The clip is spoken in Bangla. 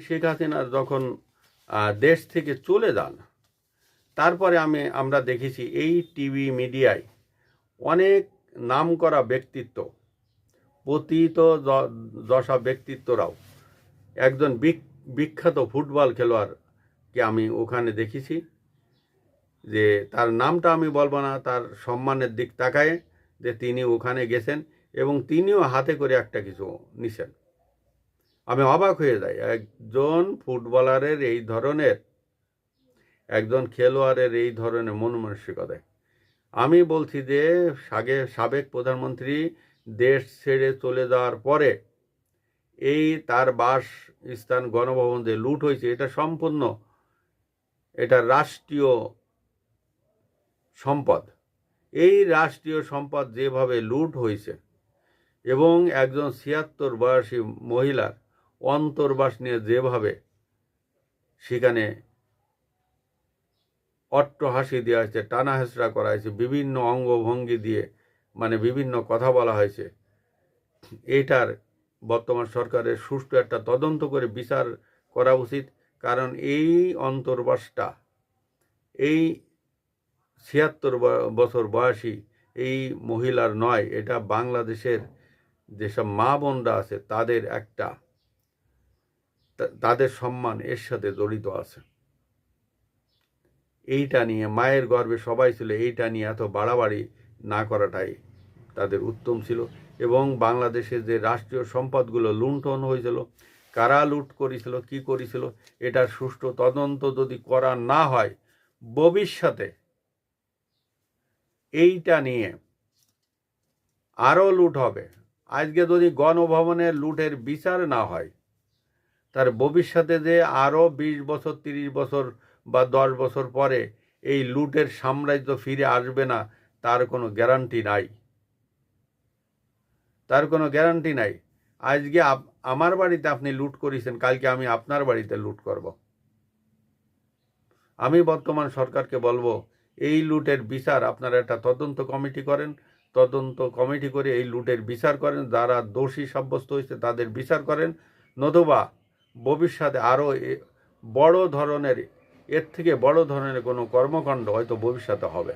শেখ হাসিনা যখন দেশ থেকে চলে যান, তারপরে আমরা দেখেছি এই টিভি মিডিয়ায় অনেক নামকরা ব্যক্তিত্ব, পতিত দশা ব্যক্তিত্বরাও, একজন বিখ্যাত ফুটবল খেলোয়াড়কে আমি ওখানে দেখেছি, যে তার নামটা আমি বলবো না, তার সম্মানের দিক তাকায় যে তিনি ওখানে গেছেন এবং তিনিও হাতে করে একটা কিছু নিছেন। আমি অবাক হয়ে যাই, একজন ফুটবলারের এই ধরনের, একজন খেলোয়াড়ের এই ধরনের মন মানসিকতায়। আমি বলছি যে সাবেক প্রধানমন্ত্রী দেশ ছেড়ে চলে যাওয়ার পরে এই তার বাসস্থান গণভবন যে লুট হয়েছে, এটা সম্পূর্ণ এটা রাষ্ট্রীয় সম্পদ। এই রাষ্ট্রীয় সম্পদ যেভাবে লুট হয়েছে এবং একজন ৭৬ বয়সী মহিলার অন্তর্বাস নিয়ে যেভাবে সেখানে অট্টহাসি দেওয়া হয়েছে, টানা হেঁচড়া করা হয়েছে, বিভিন্ন অঙ্গভঙ্গি দিয়ে মানে বিভিন্ন কথা বলা হয়েছে, এইটার বর্তমান সরকারের সুষ্ঠু একটা তদন্ত করে বিচার করা উচিত। কারণ এই অন্তর্বাসটা এই ৭৬ বছর বয়সী এই মহিলার নয়, এটা বাংলাদেশের যেসব মা বোনরা আছে তাদের সম্মান এর সাথে জড়িত আছে। এইটা নিয়ে মায়ের গর্ভে সবাই ছিল, এইটা নিয়ে এত বাড়াবাড়ি না করাটাই তাদের উত্তম ছিল। এবং বাংলাদেশের যে রাষ্ট্রীয় সম্পদগুলো লুণ্ঠন হয়েছিল, কারা লুট করেছিল, কি করেছিল, এটার সুষ্ঠু তদন্ত যদি করা না হয়, ভবিষ্যতে এইটা নিয়ে আরও লুট হবে। আজকে যদি গণভবনের লুটের বিচার না হয়, তার ভবিষ্যতে যে আরও ২০ বছর ৩০ বছর বা ১০ বছর পরে এই লুটের সাম্রাজ্য ফিরে আসবে না, তার কোনো গ্যারান্টি নাই। তার কোনো গ্যারান্টি নাই। আজকে আমার বাড়িতে আপনি লুট করেছেন, কালকে আমি আপনার বাড়িতে লুট করব। আমি বর্তমান সরকারকে বলবো, এই লুটের বিচার আপনারা একটা তদন্ত কমিটি করেন, তদন্ত কমিটি করে এই লুটের বিচার করেন, যারা দোষী সাব্যস্ত হয়েছে তাদের বিচার করেন, নতুবা ভবিষ্যতে আরও বড় ধরনের, এর থেকে বড় ধরনের কোনো কর্মকাণ্ড হয়তো ভবিষ্যতে হবে।